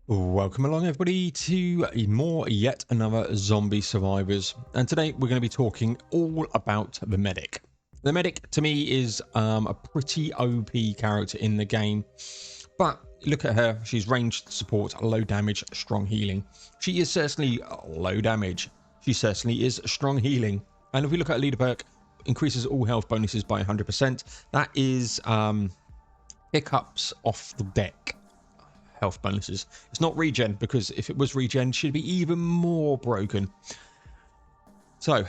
Welcome along everybody to yet another zombie survivors, and today we're going to be talking all about the medic. The medic to me is a pretty OP character in the game, but look at her. She's ranged support, low damage, strong healing. She is certainly low damage. She certainly is strong healing. And if we look at a leader perk, increases all health bonuses by 100%. That is pickups off the deck health bonuses. It's not regen, because if it was regen, she'd be even more broken. So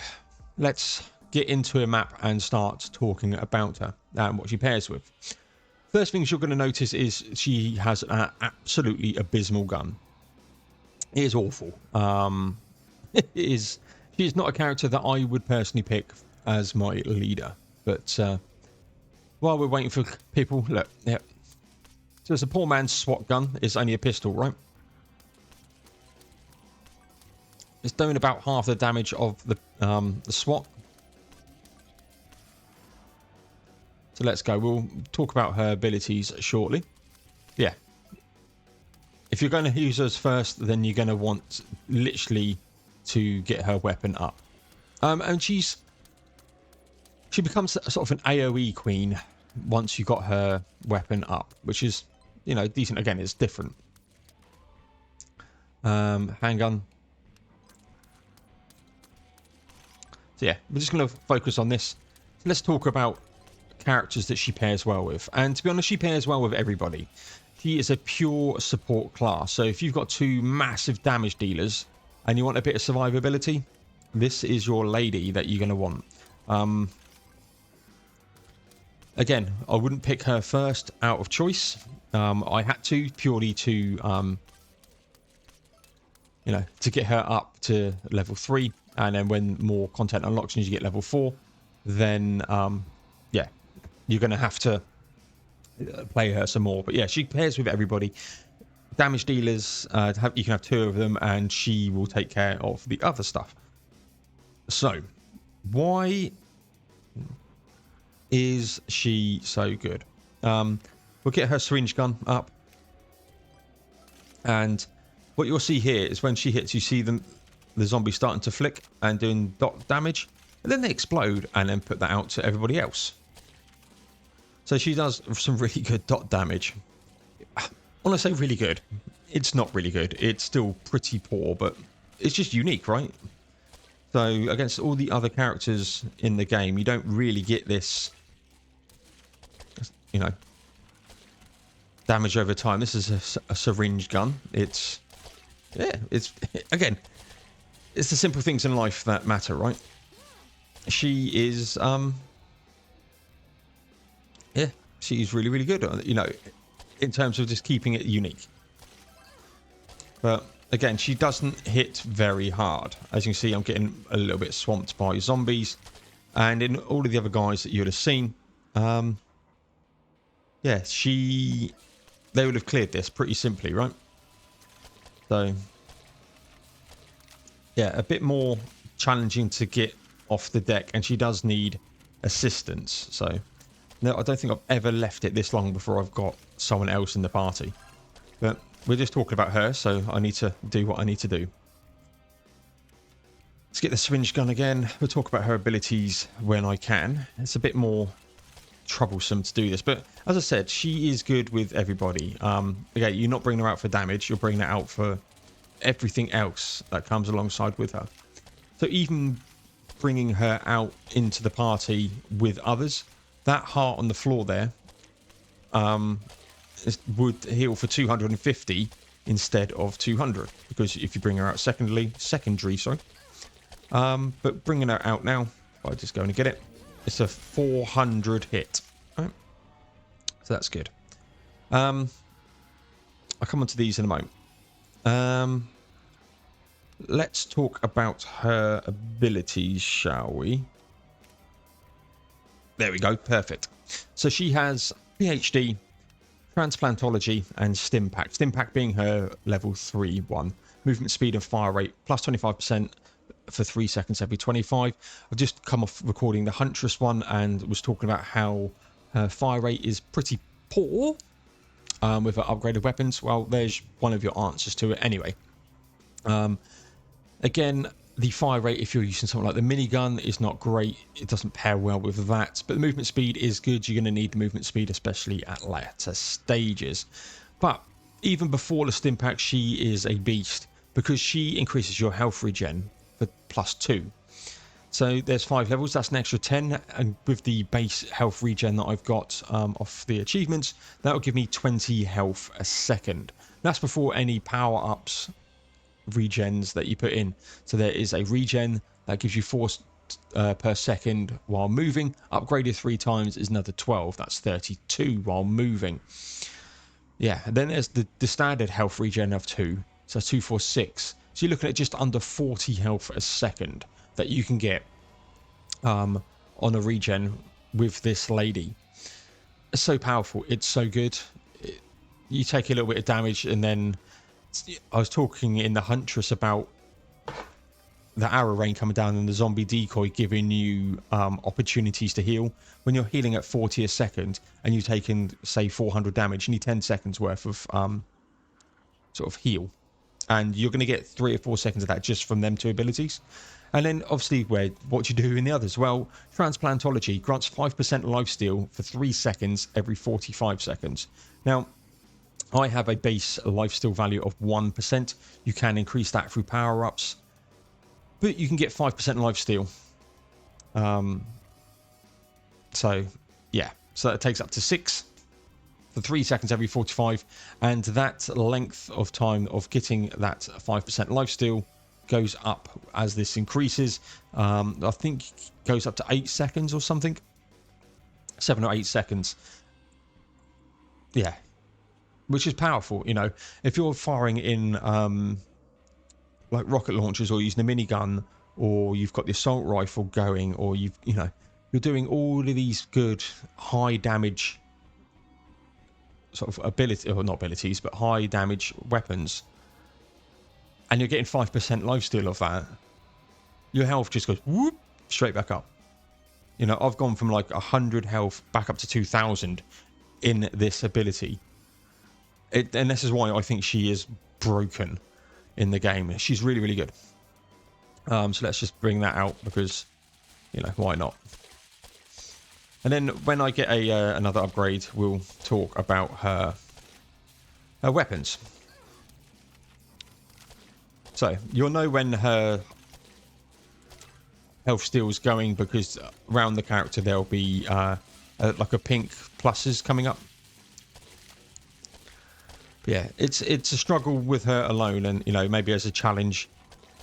let's get into a map and start talking about her and what she pairs with. First things you're going to notice is she has an absolutely abysmal gun. It is awful. She is not a character that I would personally pick as my leader. But while we're waiting for people, look, yeah. So it's a poor man's SWAT gun. It's only a pistol, right? It's doing about half the damage of the SWAT. So let's go. We'll talk about her abilities shortly. Yeah. If you're going to use hers first, then you're going to want literally to get her weapon up. And she becomes sort of an AoE queen once you got her weapon up, which is, you know, decent. Again, it's different. Handgun. So yeah, we're just going to focus on this. So let's talk about characters that she pairs well with. And to be honest, she pairs well with everybody. She is a pure support class. So if you've got two massive damage dealers and you want a bit of survivability, this is your lady that you're going to want. Again, I wouldn't pick her first out of choice. I had to, purely to, you know, to get her up to level 3. And then when more content unlocks and you get level 4, then, yeah, you're going to have to play her some more. But yeah, she pairs with everybody. Damage dealers, you can have 2 of them, and she will take care of the other stuff. So, why is she so good? We'll get her syringe gun up, and what you'll see here is when she hits, you see the zombie starting to flick and doing dot damage, and then they explode and then put that out to everybody else. So she does some really good dot damage. When I say really good, it's not really good. It's still pretty poor, but it's just unique, right? So against all the other characters in the game, you don't really get this, you know, damage over time. This is a syringe gun. It's, yeah, it's, again, it's the simple things in life that matter, right? She is, yeah, she's really, really good, you know, in terms of just keeping it unique. But again, she doesn't hit very hard. As you can see, I'm getting a little bit swamped by zombies, and in all of the other guys that you would have seen, yeah, they would have cleared this pretty simply, right? So yeah, a bit more challenging to get off the deck, and she does need assistance. So no, I don't think I've ever left it this long before I've got someone else in the party. But we're just talking about her, so I need to do what I need to do. Let's get the syringe gun again. We'll talk about her abilities when I can. It's a bit more troublesome to do this, but as I said, she is good with everybody. Again, you're not bringing her out for damage, you're bringing her out for everything else that comes alongside with her. So even bringing her out into the party with others, that heart on the floor there would heal for 250 instead of 200, because if you bring her out secondary, sorry. But bringing her out now, by just going to get it, it's a 400 hit. Right? So that's good. I'll come on to these in a moment. Let's talk about her abilities, shall we? There we go. Perfect. So she has PhD, transplantology, and Stimpack. Stimpack being her level 3 one. Movement speed and fire rate plus 25% for 3 seconds every 25. I've just come off recording the Huntress one and was talking about how her fire rate is pretty poor. with her upgraded weapons? Well, there's one of your answers to it anyway. Again, the fire rate, if you're using something like the minigun, is not great. It doesn't pair well with that. But the movement speed is good. You're going to need the movement speed, especially at later stages. But even before the stim pack, she is a beast because she increases your health regen for +2. So there's 5 levels. That's an extra 10. And with the base health regen that I've got off the achievements, that will give me 20 health a second. That's before any power-ups regens that you put in. So there is a regen that gives you 4 per second while moving. Upgraded 3 times is another 12. That's 32 while moving. Yeah, and then there's the standard health regen of 2. So 2, 4, 6. So you're looking at just under 40 health a second that you can get on a regen with this lady. It's so powerful. It's so good. You take a little bit of damage, and then I was talking in the Huntress about the arrow rain coming down and the zombie decoy giving you opportunities to heal. When you're healing at 40 a second and you've taken, say, 400 damage, you need 10 seconds worth of sort of heal. And you're going to get 3 or 4 seconds of that just from them 2 abilities. And then, obviously, what you do in the others? Well, Transplantology grants 5% lifesteal for 3 seconds every 45 seconds. Now, I have a base lifesteal value of 1%. You can increase that through power-ups. But you can get 5% lifesteal. So, yeah. So that takes up to 6 for 3 seconds every 45. And that length of time of getting that 5% lifesteal goes up as this increases. I think it goes up to 8 seconds or something. 7 or 8 seconds. Yeah. Which is powerful, you know. If you're firing in like rocket launchers or using a minigun, or you've got the assault rifle going, or you're doing all of these good high damage sort of ability, or not abilities, but high damage weapons, and you're getting 5% lifesteal of that, your health just goes whoop straight back up. You know, I've gone from like 100 health back up to 2,000 in this ability. And this is why I think she is broken in the game. She's really, really good. So let's just bring that out because, you know, why not? And then when I get another upgrade, we'll talk about her weapons. So you'll know when her health steal is going, because around the character there'll be like a pink pluses coming up. But yeah, it's a struggle with her alone, and you know, maybe as a challenge,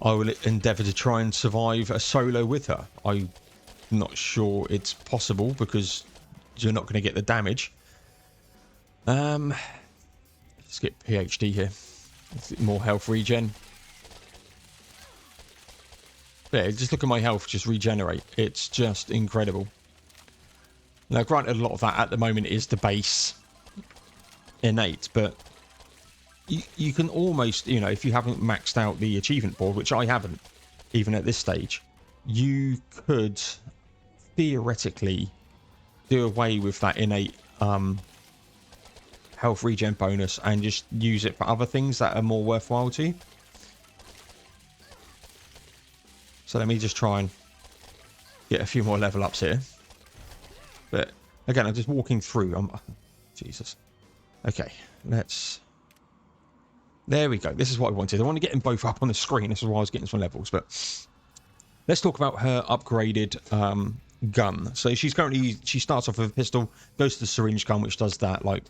I will endeavour to try and survive a solo with her. I'm not sure it's possible because you're not going to get the damage. Let's get PhD here. More health regen. Yeah, just look at my health just regenerate. It's just incredible. Now, granted, a lot of that at the moment is the base innate, but you can almost, you know, if you haven't maxed out the achievement board, which I haven't, even at this stage, you could theoretically do away with that innate health regen bonus and just use it for other things that are more worthwhile to you. So let me just try and get a few more level ups here. But again, I'm just walking through. Jesus. Okay, let's... There we go. This is what I wanted. I want to get them both up on the screen. This is why I was getting some levels. But let's talk about her upgraded gun. So she starts off with a pistol, goes to the syringe gun, which does that like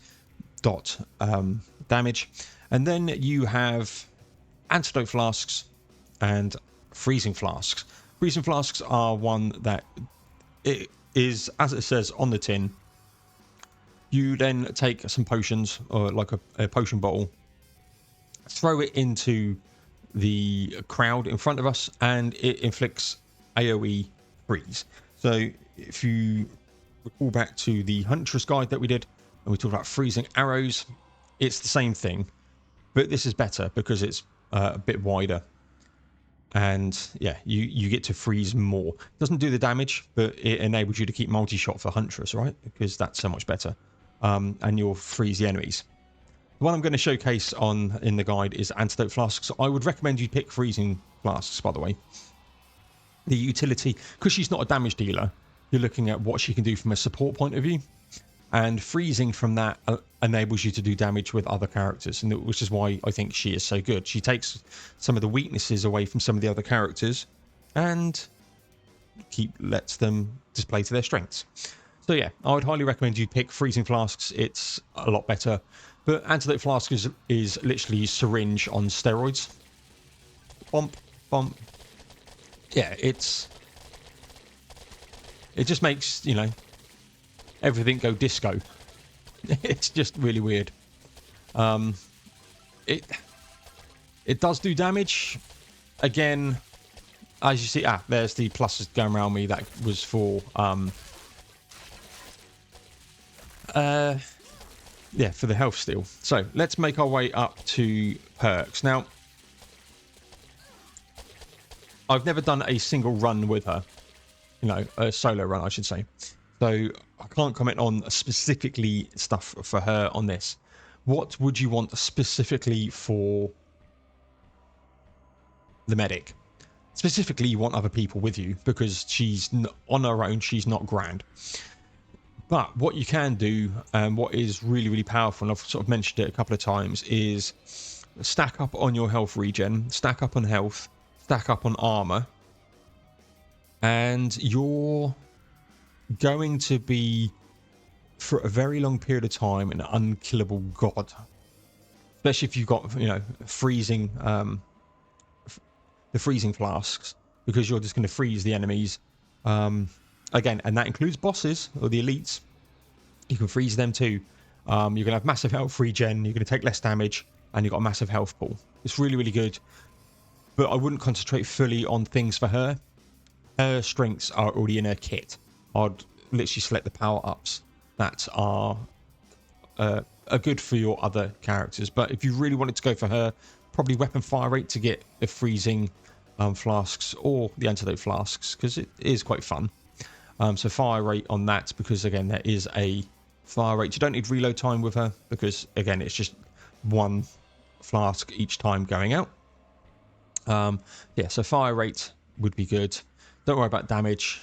dot damage. And then you have antidote flasks and freezing flasks. Freezing flasks are one that it is, as it says on the tin, you then take some potions, or like a potion bottle, throw it into the crowd in front of us, and it inflicts AoE freeze. So if you recall back to the Huntress guide that we did, and we talked about freezing arrows, it's the same thing, but this is better because it's a bit wider. And yeah, you get to freeze more. Doesn't do the damage, but it enables you to keep multi-shot for Huntress, right? Because that's so much better. And you'll freeze the enemies. The one I'm going to showcase in the guide is antidote flasks. I would recommend you pick freezing flasks, by the way. The utility, because she's not a damage dealer, you're looking at what she can do from a support point of view. And freezing from that enables you to do damage with other characters, and which is why I think she is so good. She takes some of the weaknesses away from some of the other characters and lets them display to their strengths. So yeah, I would highly recommend you pick freezing flasks. It's a lot better. But antidote flask is literally syringe on steroids. Bump, bump. Yeah, it just makes, you know, everything go disco. It's just really weird. It does do damage. Again, as you see, there's the pluses going around me. That was for yeah, for the health steal. So let's make our way up to perks. Now, I've never done a single run with her. You know, a solo run, I should say. So I can't comment on specifically stuff for her on this. What would you want specifically for the medic? Specifically, you want other people with you because she's on her own. She's not grand. But what you can do, and what is really, really powerful, and I've sort of mentioned it a couple of times, is stack up on your health regen, stack up on health, stack up on armor, and you're going to be, for a very long period of time, an unkillable god. Especially if you've got, you know, freezing, the freezing flasks, because you're just going to freeze the enemies. Again, and that includes bosses or the elites. You can freeze them too. You're going to have massive health regen. You're going to take less damage, and you've got a massive health pool. It's really, really good. But I wouldn't concentrate fully on things for her. Her strengths are already in her kit. I'd literally select the power-ups that are good for your other characters. But if you really wanted to go for her, probably weapon fire rate to get the freezing flasks or the antidote flasks, because it is quite fun. So fire rate on that, because again, there is a fire rate. You don't need reload time with her, because again, it's just one flask each time going out. Yeah, so fire rate would be good. Don't worry about damage.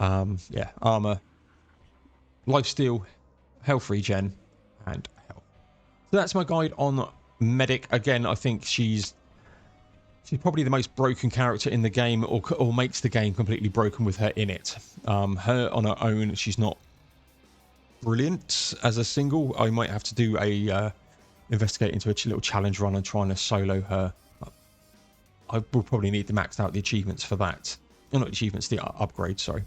Yeah, armor, lifesteal, health regen, and health. So that's my guide on medic. Again, I think she's probably the most broken character in the game, or makes the game completely broken with her in it. Her on her own, she's not brilliant as a single. I might have to do a investigate into a little challenge run and trying to solo her. I will probably need to max out the achievements for that. Or not achievements, the upgrade, sorry.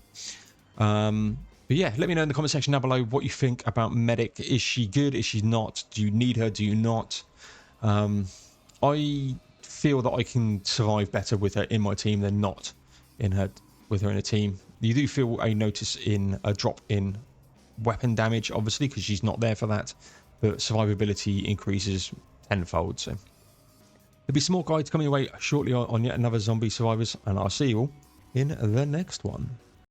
But yeah, let me know in the comment section down below what you think about medic. Is she good? Is she not? Do you need her? Do you not? I feel that I can survive better with her in my team than not with her in a team. You do feel a drop in weapon damage, obviously, because she's not there for that, but survivability increases tenfold. So there'll be some more guides coming your way shortly on yet another Zombie Survivors, and I'll see you all in the next one.